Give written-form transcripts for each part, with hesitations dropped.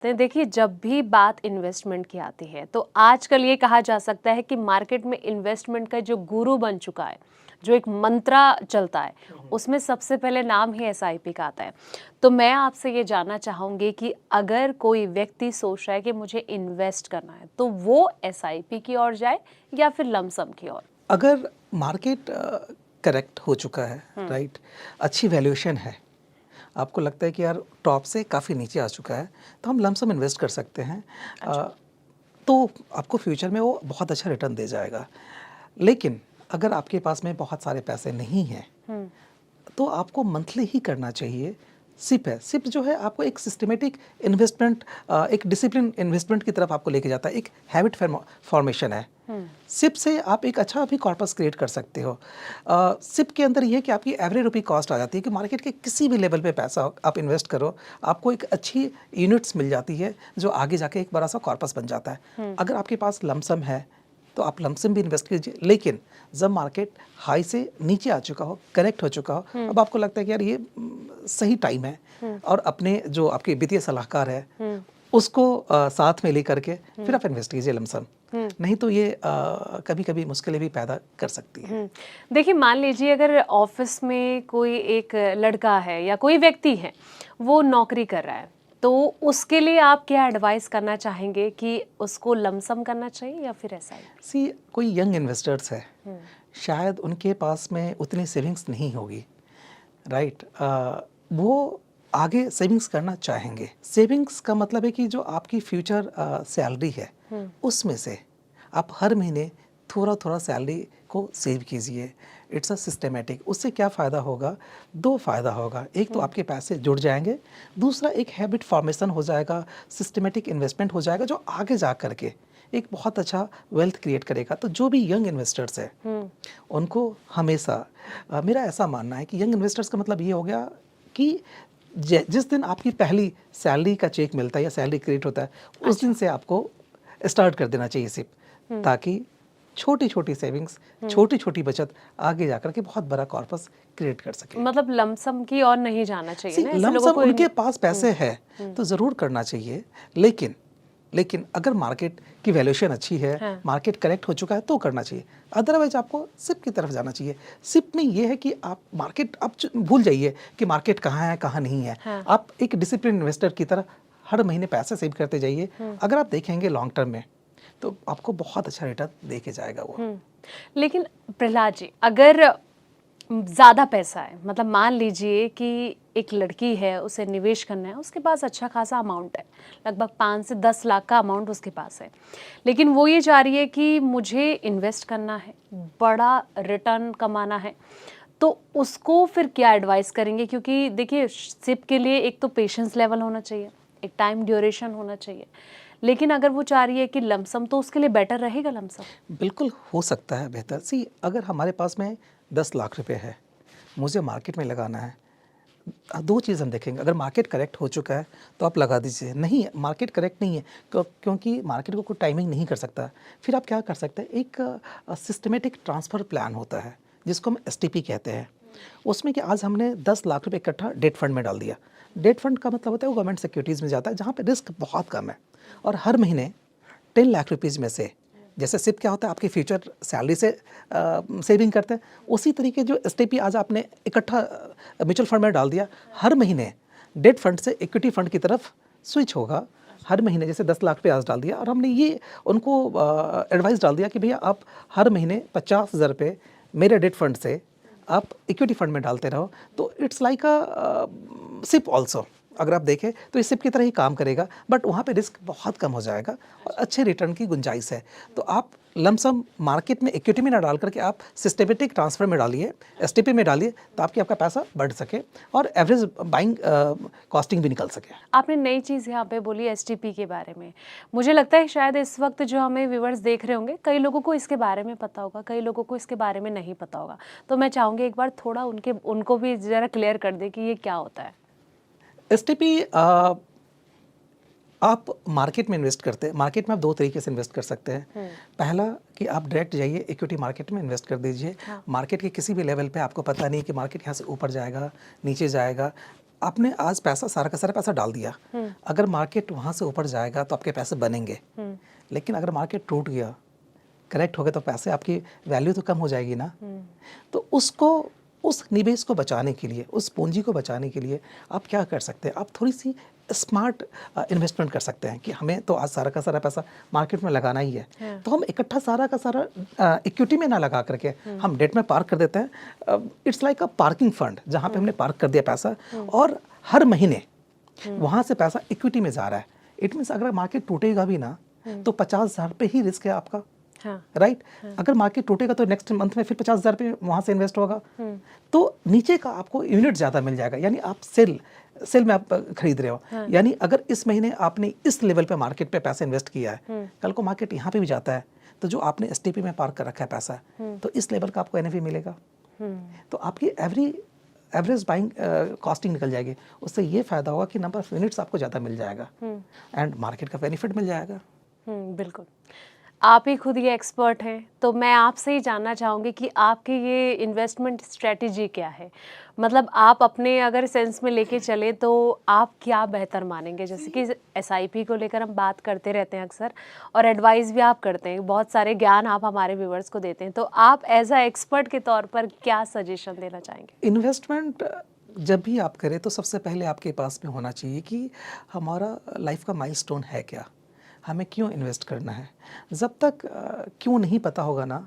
तो देखिए, जब भी बात इन्वेस्टमेंट की आती है तो आजकल ये कहा जा सकता है कि मार्केट में इन्वेस्टमेंट का जो गुरु बन चुका है, जो एक मंत्रा चलता है, उसमें सबसे पहले नाम ही एसआईपी का आता है। तो मैं आपसे ये जानना चाहूंगी कि अगर कोई व्यक्ति सोच रहा है कि मुझे इन्वेस्ट करना है तो वो एसआईपी की ओर जाए या फिर लमसम की ओर? अगर मार्केट करेक्ट हो चुका है, राइट, अच्छी वैल्यूएशन है, आपको लगता है कि यार टॉप से काफ़ी नीचे आ चुका है, तो हम लमसम इन्वेस्ट कर सकते हैं। तो आपको फ्यूचर में वो बहुत अच्छा रिटर्न दे जाएगा। लेकिन अगर आपके पास में बहुत सारे पैसे नहीं हैं तो आपको मंथली ही करना चाहिए। सिप है, सिप जो है आपको एक सिस्टमेटिक इन्वेस्टमेंट, एक डिसिप्लिन इन्वेस्टमेंट की तरफ आपको लेके जाता है, एक हैबिट फॉर्मेशन है। सिप से आप एक अच्छा भी कॉर्पस क्रिएट कर सकते हो। सिप के अंदर ये है कि आपकी एवरेज रुपी कॉस्ट आ जाती है कि मार्केट के किसी भी लेवल पे पैसा आप इन्वेस्ट करो, आपको एक अच्छी यूनिट्स मिल जाती है जो आगे जाके एक बड़ा सा कॉर्पस बन जाता है। अगर आपके पास लमसम है तो आप लमसम भी इन्वेस्ट कीजिए, लेकिन जब मार्केट हाई से नीचे आ चुका हो, करेक्ट हो चुका हो, अब आपको लगता है कि यार ये सही टाइम है, और अपने जो आपके वित्तीय सलाहकार है उसको साथ में लेकर के फिर आप इन्वेस्ट कीजिए लमसम। नहीं तो ये कभी कभी मुश्किलें भी पैदा कर सकती है। देखिए, मान लीजिए अगर ऑफिस में कोई एक लड़का है या कोई व्यक्ति है, वो नौकरी कर रहा है, तो उसके लिए आप क्या एडवाइस करना चाहेंगे कि उसको लमसम करना चाहिए या फिर ऐसा ही? सी, कोई यंग इन्वेस्टर्स है, शायद उनके पास में उतनी सेविंग्स नहीं होगी, राइट, वो आगे सेविंग्स करना चाहेंगे। सेविंग्स का मतलब है कि जो आपकी फ्यूचर सैलरी है उसमें से आप हर महीने थोड़ा थोड़ा सैलरी को सेव कीजिए। It's a systematic. उससे क्या फ़ायदा होगा? दो फ़ायदा होगा। एक तो आपके पैसे जुड़ जाएंगे, दूसरा एक हैबिट फॉर्मेशन हो जाएगा, सिस्टमेटिक इन्वेस्टमेंट हो जाएगा जो आगे जा करके एक बहुत अच्छा वेल्थ क्रिएट करेगा। तो जो भी यंग इन्वेस्टर्स है उनको हमेशा मेरा ऐसा मानना है कि यंग इन्वेस्टर्स का मतलब ये हो गया कि जिस दिन आपकी पहली सैलरी का चेक मिलता है या सैलरी क्रिएट होता है उस दिन से आपको स्टार्ट कर देना चाहिए सिप, ताकि छोटी छोटी सेविंग्स, छोटी छोटी बचत आगे जाकर के बहुत बड़ा कॉर्पस क्रिएट कर सके। मतलब लमसम की ओर नहीं जाना चाहिए ना, ऐसे लोगों लमसम को उनके पास पैसे है तो ज़रूर करना चाहिए, लेकिन लेकिन अगर मार्केट की वैल्यूएशन अच्छी है, मार्केट करेक्ट हो चुका है तो करना चाहिए। अदरवाइज आपको सिप की तरफ जाना चाहिए। सिप में ये है कि आप मार्केट, आप भूल जाइए कि मार्केट कहाँ है कहाँ नहीं है। आप एक डिसिप्लिन इन्वेस्टर की तरह हर महीने पैसे सेव करते जाइए। अगर आप देखेंगे लॉन्ग टर्म में तो आपको बहुत अच्छा रिटर्न दे के जाएगा वो। लेकिन प्रहलाद जी, अगर ज़्यादा पैसा है, मतलब मान लीजिए कि एक लड़की है, उसे निवेश करना है, उसके पास अच्छा खासा अमाउंट है, लगभग 5 से 10 लाख का अमाउंट उसके पास है, लेकिन वो ये चाह रही है कि मुझे इन्वेस्ट करना है, बड़ा रिटर्न कमाना है, तो उसको फिर क्या एडवाइस करेंगे? क्योंकि देखिए, सिप के लिए एक तो पेशेंस लेवल होना चाहिए, एक टाइम ड्यूरेशन होना चाहिए, लेकिन अगर वो चाह रही है कि लमसम, तो उसके लिए बेटर रहेगा लमसम? बिल्कुल हो सकता है बेहतर। सी, अगर हमारे पास में 10 लाख रुपए है, मुझे मार्केट में लगाना है, दो चीज़ हम देखेंगे। अगर मार्केट करेक्ट हो चुका है तो आप लगा दीजिए, नहीं मार्केट करेक्ट नहीं है क्योंकि मार्केट को कोई टाइमिंग नहीं कर सकता, फिर आप क्या कर सकते हैं, एक सिस्टमेटिक ट्रांसफ़र प्लान होता है जिसको हम एसटीपी कहते हैं। उसमें कि आज हमने 10 लाख रुपए इकट्ठा डेट फंड में डाल दिया। डेट फंड का मतलब होता है वो गवर्नमेंट सिक्योरिटीज़ में जाता है जहाँ पे रिस्क बहुत कम है, और हर महीने 10 लाख रुपीज़ में से, जैसे सिप क्या होता है आपकी फ्यूचर सैलरी से सेविंग करते हैं, उसी तरीके जो एसटीपी आज आपने इकट्ठा म्यूचुअल फंड में डाल दिया, हर महीने डेट फंड से इक्विटी फंड की तरफ स्विच होगा। हर महीने जैसे 10 लाख पे आज डाल दिया, और हमने ये उनको एडवाइस डाल दिया कि भैया आप हर महीने 50,000 रुपये मेरे डेट फंड से आप इक्विटी फंड में डालते रहो। तो it's like a sip also. अगर आप देखें तो इस सिप की तरह ही काम करेगा, बट वहाँ पे रिस्क बहुत कम हो जाएगा और अच्छे रिटर्न की गुंजाइश है। तो आप लमसम मार्केट में इक्विटी में ना डाल करके आप सिस्टमेटिक ट्रांसफर में डालिए, एसटीपी में डालिए, ताकि आपका पैसा बढ़ सके और एवरेज बाइंग कॉस्टिंग भी निकल सके। आपने नई चीज़ यहाँ पे बोली एसटीपी के बारे में। मुझे लगता है शायद इस वक्त जो हमें व्यूअर्स देख रहे होंगे, कई लोगों को इसके बारे में पता होगा, कई लोगों को इसके बारे में नहीं पता होगा। तो मैं चाहूँगी एक बार थोड़ा उनको भी ज़रा क्लियर कर दे कि ये क्या होता है। एसटीपी आप मार्केट में इन्वेस्ट करते हैं। मार्केट में आप दो तरीके से इन्वेस्ट कर सकते हैं। पहला कि आप डायरेक्ट जाइए इक्विटी मार्केट में इन्वेस्ट कर दीजिए। मार्केट के किसी भी लेवल पे आपको पता नहीं कि मार्केट यहाँ से ऊपर जाएगा नीचे जाएगा, आपने आज पैसा सारा का सारा पैसा डाल दिया, अगर मार्केट वहाँ से ऊपर जाएगा तो आपके पैसे बनेंगे, लेकिन अगर मार्केट टूट गया, करेक्ट हो गया, तो पैसे आपकी वैल्यू तो कम हो जाएगी ना। तो उसको, उस निवेश को बचाने के लिए, उस पूंजी को बचाने के लिए आप क्या कर सकते हैं, आप थोड़ी सी स्मार्ट इन्वेस्टमेंट कर सकते हैं कि हमें तो आज सारा का सारा पैसा मार्केट में लगाना ही है, तो हम इकट्ठा सारा का सारा इक्विटी में ना लगा करके हम डेट में पार्क कर देते हैं। It's like a parking fund, जहाँ पे हमने पार्क कर दिया पैसा और हर महीने वहाँ से पैसा इक्विटी में जा रहा है। इट मीन्स अगर मार्केट टूटेगा भी ना तो 50,000 पे ही रिस्क है आपका, राइट। अगर मार्केट टूटेगा तो नेक्स्ट मंथ में फिर 50,000 पे वहाँ से इन्वेस्ट होगा, तो नीचे का आपको यूनिट ज़्यादा मिल जाएगा। यानी आप सेल में आप खरीद रहे हो, यानी अगर इस महीने आपने इस लेवल पे मार्केट पे पैसा इन्वेस्ट किया है, कल को मार्केट यहाँ पे भी जाता है तो जो आपने एसटीपी में पार्क कर रखा है पैसा, तो इस लेवल का आपको एनएवी मिलेगा, तो आपकी एवरेज बाइंग कॉस्टिंग निकल जाएगी। उससे ये फायदा होगा कि नंबर ऑफ यूनिट्स आपको ज़्यादा मिल जाएगा एंड मार्केट का बेनिफिट मिल जाएगा। बिल्कुल। आप ही खुद ये एक्सपर्ट हैं, तो मैं आपसे ही जानना चाहूँगी कि आपकी ये इन्वेस्टमेंट स्ट्रेटजी क्या है? मतलब आप अपने अगर सेंस में लेके चले तो आप क्या बेहतर मानेंगे? जैसे कि एसआईपी को लेकर हम बात करते रहते हैं अक्सर, और एडवाइस भी आप करते हैं, बहुत सारे ज्ञान आप हमारे व्यूवर्स को देते हैं, तो आप एज अ एक्सपर्ट के तौर पर क्या सजेशन देना चाहेंगे? इन्वेस्टमेंट जब भी आप करें तो सबसे पहले आपके पास में होना चाहिए कि हमारा लाइफ का माइलस्टोन है क्या, हमें क्यों इन्वेस्ट करना है। जब तक क्यों नहीं पता होगा ना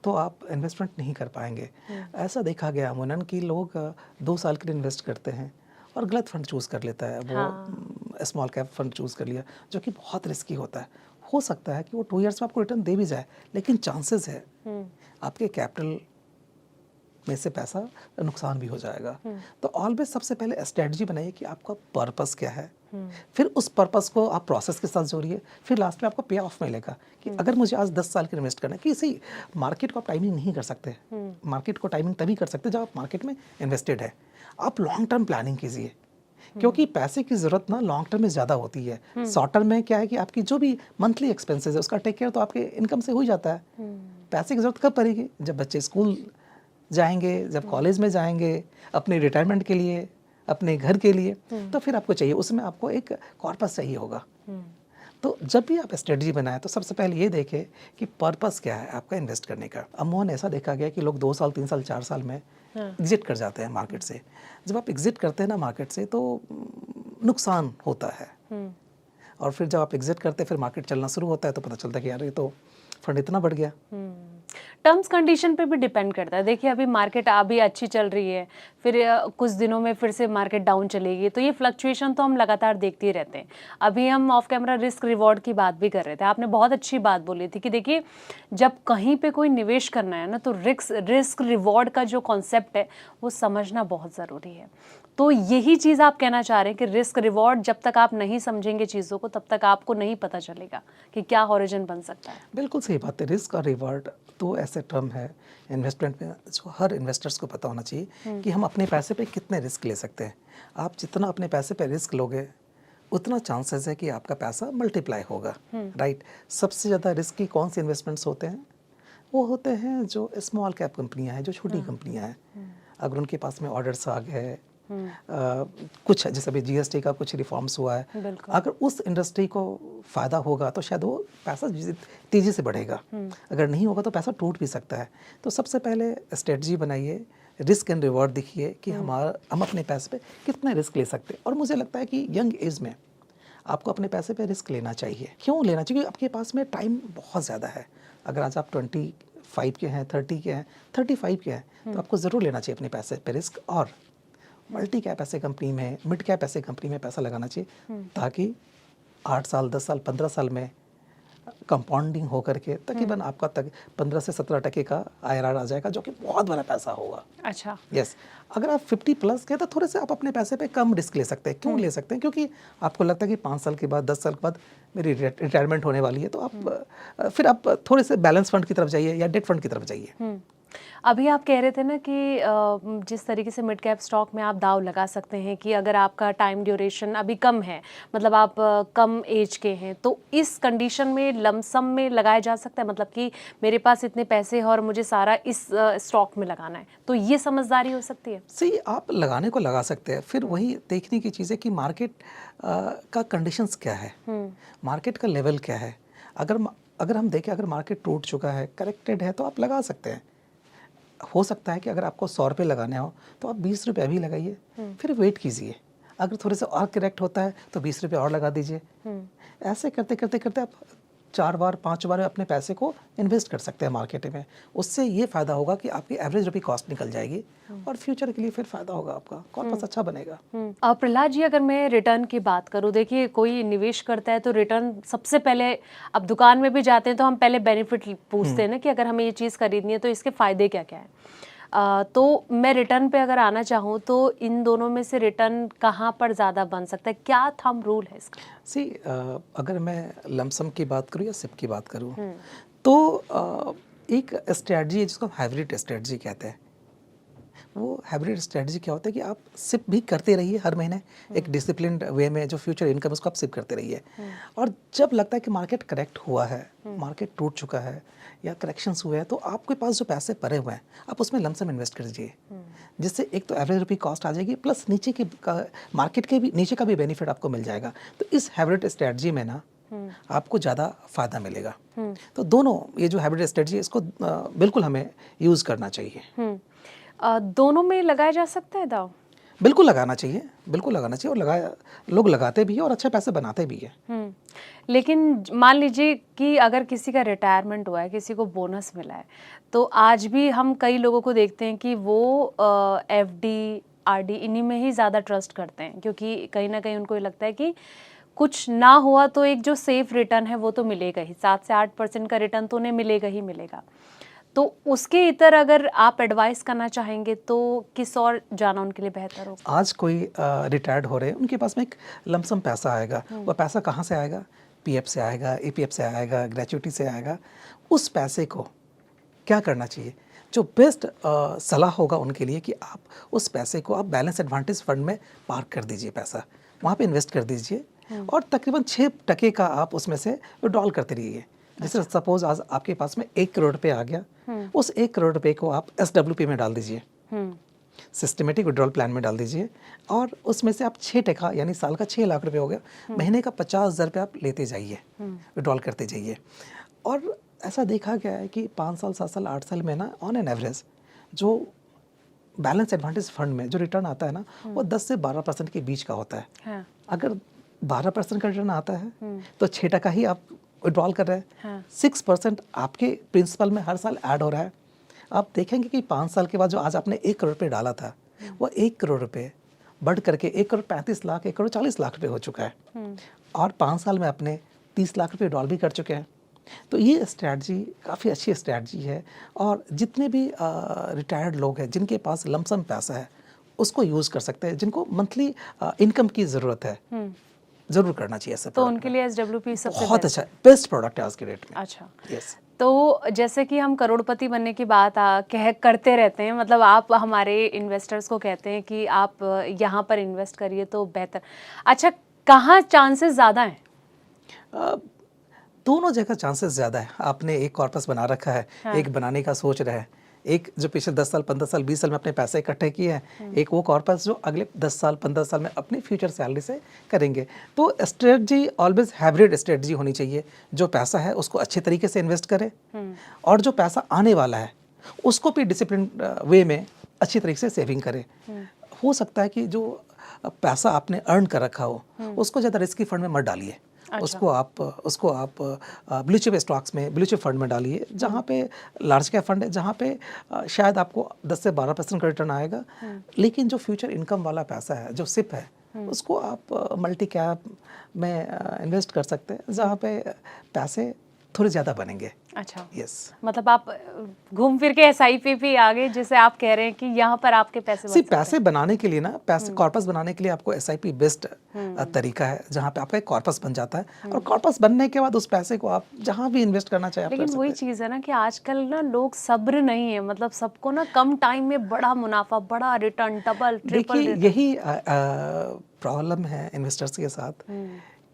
तो आप इन्वेस्टमेंट नहीं कर पाएंगे। ऐसा देखा गया अमूमन कि लोग 2 साल के लिए इन्वेस्ट करते हैं और गलत फंड चूज़ कर लेता है, वो स्मॉल कैप फंड चूज़ कर लिया जो कि बहुत रिस्की होता है। हो सकता है कि वो 2 इयर्स में आपको रिटर्न दे भी जाए, लेकिन चांसेस है आपके कैपिटल में से पैसा नुकसान भी हो जाएगा। तो ऑलवेज सबसे पहले स्ट्रेटजी बनाइए कि आपका पर्पस क्या है, फिर उस पर्पस को आप प्रोसेस के साथ जोड़िए, फिर लास्ट में आपको पे ऑफ मिलेगा कि अगर मुझे आज 10 साल के इन्वेस्ट करना है, कि सही मार्केट को आप टाइमिंग नहीं कर सकते, मार्केट को टाइमिंग तभी कर सकते जब आप मार्केट में इन्वेस्टेड है। आप लॉन्ग टर्म प्लानिंग कीजिए, क्योंकि पैसे की ज़रूरत ना लॉन्ग टर्म में ज़्यादा होती है। शॉर्ट टर्म में क्या है कि आपकी जो भी मंथली एक्सपेंसेस है उसका टेक केयर तो आपके इनकम से हो ही जाता है। पैसे की ज़रूरत कब पड़ेगी? जब बच्चे स्कूल जाएंगे, जब कॉलेज में जाएंगे, अपने रिटायरमेंट के लिए, अपने घर के लिए, तो फिर आपको चाहिए, उसमें आपको एक कॉर्पस चाहिए होगा। तो जब भी आप स्ट्रेटजी बनाएं तो सबसे पहले ये देखें कि पर्पस क्या है आपका इन्वेस्ट करने का। अमूमन ऐसा देखा गया कि लोग 2 साल 3 साल 4 साल में एग्जिट कर जाते हैं मार्केट से। जब आप एग्जिट करते हैं ना मार्केट से तो नुकसान होता है, और फिर जब आप एग्जिट करते हैं फिर मार्केट चलना शुरू होता है तो पता चलता है कि यार ये तो फंड इतना बढ़ गया। टर्म्स कंडीशन पे भी डिपेंड करता है। देखिए अभी मार्केट अभी अच्छी चल रही है, फिर कुछ दिनों में फिर से मार्केट डाउन चलेगी, तो ये फ्लक्चुएशन तो हम लगातार देखते ही रहते हैं। अभी हम ऑफ कैमरा रिस्क रिवॉर्ड की बात भी कर रहे थे, आपने बहुत अच्छी बात बोली थी कि देखिए जब कहीं पे कोई निवेश करना है ना तो रिस्क रिवॉर्ड का जो कॉन्सेप्ट है वो समझना बहुत ज़रूरी है। तो यही चीज़ आप कहना चाह रहे हैं कि रिस्क रिवॉर्ड जब तक आप नहीं समझेंगे चीज़ों को तब तक आपको नहीं पता चलेगा कि क्या हॉरिजन बन सकता है। बिल्कुल सही बात है। रिस्क और रिवॉर्ड तो ऐसे टर्म है इन्वेस्टमेंट में जो हर इन्वेस्टर्स को पता होना चाहिए कि हम अपने पैसे पे कितने रिस्क ले सकते हैं। आप जितना अपने पैसे पे रिस्क लोगे उतना चांसेस है कि आपका पैसा मल्टीप्लाई होगा, राइट। सबसे ज़्यादा रिस्की कौन से इन्वेस्टमेंट्स होते हैं? वो होते हैं जो स्मॉल कैप कंपनियां हैं, जो छोटी कंपनियां हैं। अगर उनके पास में ऑर्डर्स आ गए, कुछ जैसे अभी जीएसटी का कुछ रिफॉर्म्स हुआ है, अगर उस इंडस्ट्री को फ़ायदा होगा तो शायद वो पैसा तेज़ी से बढ़ेगा, अगर नहीं होगा तो पैसा टूट भी सकता है। तो सबसे पहले स्ट्रेटजी बनाइए, रिस्क एंड रिवॉर्ड देखिए कि हम अपने पैसे पे कितना रिस्क ले सकते हैं। और मुझे लगता है कि यंग एज में आपको अपने पैसे पे रिस्क लेना चाहिए। क्यों लेना चाहिए? क्योंकि आपके पास में टाइम बहुत ज़्यादा है। अगर आज आप 25 के हैं, 30 के हैं, 35 के हैं, तो आपको ज़रूर लेना चाहिए अपने पैसे पे रिस्क। और मल्टी कैप ऐसे कंपनी में, मिड कैप ऐसे कंपनी में पैसा लगाना चाहिए ताकि 8 साल 10 साल 15 साल में कंपाउंडिंग होकर के तकरीबन आपका 15 से 17% का IRR आ जाएगा, जो कि बहुत बड़ा पैसा होगा। अच्छा, यस। अगर आप 50 प्लस के तो थोड़े से आप अपने पैसे पे कम रिस्क ले सकते हैं। क्यों ले सकते हैं? क्योंकि आपको लगता है कि 5 साल के बाद 10 साल के बाद मेरी रिटायरमेंट होने वाली है, तो आप फिर आप थोड़े से बैलेंस फंड की तरफ जाइए या डेट फंड की तरफ जाइए। अभी आप कह रहे थे ना कि जिस तरीके से मिड कैप स्टॉक में आप दाव लगा सकते हैं कि अगर आपका टाइम ड्यूरेशन अभी कम है, मतलब आप कम एज के हैं, तो इस कंडीशन में लमसम में लगाया जा सकता है, मतलब कि मेरे पास इतने पैसे हैं और मुझे सारा इस स्टॉक में लगाना है, तो ये समझदारी हो सकती है? सही, आप लगाने को लगा सकते हैं, फिर वही देखने की चीज़ है कि मार्केट का कंडीशंस क्या है, मार्केट का लेवल क्या है। अगर हम देखें, अगर मार्केट टूट चुका है, करेक्टेड है, तो आप लगा सकते हैं। हो सकता है कि अगर आपको 100 रुपये लगाने हो तो आप 20 रुपये भी लगाइए, फिर वेट कीजिए। अगर थोड़े से और करेक्ट होता है तो 20 रुपये और लगा दीजिए। ऐसे करते करते करते आप 4 बार 5 बार अपने पैसे को इन्वेस्ट कर सकते हैं मार्केट में। उससे ये फ़ायदा होगा कि आपकी एवरेज रुपी कॉस्ट निकल जाएगी और फ्यूचर के लिए फिर फ़ायदा होगा, आपका कॉर्पस अच्छा बनेगा। प्रहलाद जी, अगर मैं रिटर्न की बात करूं, देखिए कोई निवेश करता है तो रिटर्न सबसे पहले, अब दुकान में भी जाते हैं तो हम पहले बेनिफिट पूछते हैं ना कि अगर हमें ये चीज़ खरीदनी है तो इसके फ़ायदे क्या क्या है। तो मैं रिटर्न पे अगर आना चाहूँ तो इन दोनों में से रिटर्न कहाँ पर ज़्यादा बन सकता है, क्या थंब रूल है इसका? अगर मैं लमसम की बात करूँ या सिप की बात करूँ, तो एक स्ट्रेटजी है जिसको हम हाइब्रिड स्ट्रेटजी कहते हैं। वो हाइब्रिड स्ट्रेटजी क्या होता है कि आप सिप भी करते रहिए हर महीने एक डिसिप्लिन्ड वे में, जो फ्यूचर इनकम उसको आप सिप करते रहिए। और जब लगता है कि मार्केट करेक्ट हुआ है, मार्केट टूट चुका है या करेक्शंस हुए हैं, तो आपके पास जो पैसे पड़े हुए हैं आप उसमें लमसम इन्वेस्ट कर दीजिए, जिससे एक तो एवरेज रुपी कॉस्ट आ जाएगी, प्लस नीचे की मार्केट के भी नीचे का भी बेनिफिट आपको मिल जाएगा। तो इस हाइब्रिड स्ट्रेटजी में ना आपको ज़्यादा फ़ायदा मिलेगा। तो दोनों ये जो हाइब्रिड स्ट्रेटजी है, इसको बिल्कुल हमें यूज़ करना चाहिए। दोनों में लगाया जा सकता है दाव? बिल्कुल लगाना चाहिए, बिल्कुल लगाना चाहिए, और लोग लगाते भी हैं और अच्छे पैसे बनाते भी हैं। लेकिन मान लीजिए कि अगर किसी का रिटायरमेंट हुआ है, किसी को बोनस मिला है, तो आज भी हम कई लोगों को देखते हैं कि वो एफडी, आरडी इन्हीं में ही ज़्यादा ट्रस्ट करते हैं, क्योंकि कहीं ना कहीं उनको ये लगता है कि कुछ ना हुआ तो एक जो सेफ रिटर्न है वो तो मिलेगा ही, 7 से 8% का रिटर्न तो उन्हें मिलेगा ही मिलेगा। तो उसके इतर अगर आप एडवाइस करना चाहेंगे तो किस और जाना उनके लिए बेहतर होगा? आज कोई रिटायर्ड हो रहे हैं, उनके पास में एक लमसम पैसा आएगा। वह पैसा कहाँ से आएगा? पीएफ से आएगा, ईपीएफ से आएगा, ग्रेच्युटी से आएगा। उस पैसे को क्या करना चाहिए? जो बेस्ट सलाह होगा उनके लिए कि आप उस पैसे को आप बैलेंस एडवांटेज फंड में पार्क कर दीजिए, पैसा वहाँ पे इन्वेस्ट कर दीजिए, और तकरीबन 6% का आप उसमें से विड्रॉल करते रहिए। जैसे सपोज आज आपके पास में 1 करोड़ रुपये आ गया, उस 1 करोड़ रुपये को आप SWP में डाल दीजिए, सिस्टमेटिक विड्रॉल प्लान में डाल दीजिए, और उसमें से आप 6% यानी साल का 6 लाख रुपये हो गया, महीने का 50,000 रुपये आप लेते जाइए, विड्रॉल करते जाइए। और ऐसा देखा गया है कि 5 साल 7 साल 8 साल में ना ऑन एन एवरेज जो बैलेंस एडवांटेज फंड में जो रिटर्न आता है ना, वो 10 से 12% के बीच का होता है। हाँ। अगर 12% का रिटर्न आता है तो 6% ही आप विड्रॉल कर रहे हैं। हाँ। 6% आपके प्रिंसिपल में हर साल ऐड हो रहा है। आप देखेंगे कि 5 साल के बाद जो आज आपने 1 करोड़ रुपये डाला था, वो 1 करोड़ रुपये बढ़ करके 1 करोड़ 35 लाख, 1 करोड़ 40 लाख रुपये हो चुका है, और 5 साल में आपने 30 लाख रुपये विड्रॉल भी कर चुके हैं। तो ये स्ट्रैटी काफ़ी अच्छी स्ट्रैटी है, और जितने भी रिटायर्ड लोग हैं जिनके पास लमसम पैसा है उसको यूज़ कर सकते हैं, जिनको मंथली इनकम की ज़रूरत है, ज़रूर करना चाहिए ऐसा। तो उनके लिए SWP सबसे बहुत अच्छा बेस्ट प्रोडक्ट है आज के डेट में। अच्छा। यस। तो जैसे कि हम करोड़पति बनने की बात करते रहते हैं, मतलब आप हमारे इन्वेस्टर्स को कहते हैं कि आप यहाँ पर इन्वेस्ट करिए तो बेहतर। अच्छा, कहाँ चांसेस ज़्यादा हैं? दोनों जगह चांसेस ज़्यादा है। आपने एक कॉर्पस बना रखा है, हाँ। एक बनाने का सोच रहे हैं, एक जो पिछले 10 साल 15 साल 20 साल में अपने पैसे इकट्ठे किए हैं, एक वो कॉर्पस जो अगले 10 साल 15 साल में अपनी फ्यूचर सैलरी से करेंगे। तो स्ट्रेटजी ऑलवेज हाइब्रिड स्ट्रेटजी होनी चाहिए। जो पैसा है उसको अच्छे तरीके से इन्वेस्ट करे, और जो पैसा आने वाला है उसको भी डिसिप्लिन वे में अच्छी तरीके से सेविंग करे। हो सकता है कि जो पैसा आपने अर्न कर रखा हो उसको ज़्यादा रिस्की फंड में मत डालिए। अच्छा। उसको आप ब्लू चिप स्टॉक्स में, ब्लू चिप फंड में डालिए, जहाँ पे लार्ज कैप फंड है, जहाँ पे शायद आपको 10 से 12% का रिटर्न आएगा, लेकिन जो फ्यूचर इनकम वाला पैसा है, जो सिप है, उसको आप मल्टी कैप में इन्वेस्ट कर सकते हैं, जहाँ पे पैसे थोड़े ज़्यादा बनेंगे। अच्छा, यस। मतलब आप घूम फिर के एसआईपी पे आ गए, जिसे आप कह रहे हैं कि यहाँ पर आपके पैसे बन सी सकते हैं। पैसे बनाने के लिए ना, पैसे कॉर्पस बनाने के लिए आपको एसआईपी बेस्ट तरीका है, जहाँ पे आपका एक कॉर्पस बन जाता है और कॉर्पस बनने के बाद उस पैसे को आप जहाँ भी इन्वेस्ट करना चाहे आप कर लेकिन वही सकते चीज़ है ना कि आजकल ना लोग सब्र नहीं है, मतलब सबको ना कम टाइम में बड़ा मुनाफा, बड़ा रिटर्न, डबल हैं। ट्रिपल देखिए रिटर्न। यही प्रॉब्लम है इन्वेस्टर्स के साथ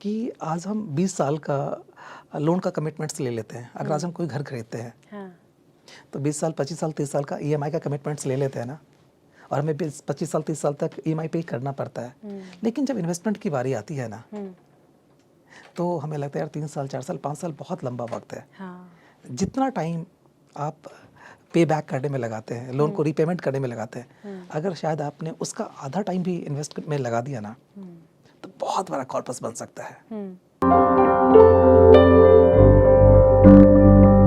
कि आज हम 20 साल का लोन का कमिटमेंट्स ले लेते हैं। अगर आज हम कोई घर खरीदते हैं हाँ, तो 20 साल 25 साल 30 साल का ईएमआई का कमिटमेंट्स ले लेते हैं ना, और हमें 25 साल 30 साल तक ईएमआई पे करना पड़ता है। लेकिन जब इन्वेस्टमेंट की बारी आती है ना, तो हमें लगता है यार 3 साल 4 साल 5 साल बहुत लंबा वक्त है। हाँ, जितना टाइम आप पे बैक करने में लगाते हैं, लोन को रीपेमेंट करने में लगाते हैं, अगर शायद आपने उसका आधा टाइम भी इन्वेस्ट में लगा दिया ना, तो बहुत बड़ा कॉर्पस बन सकता है।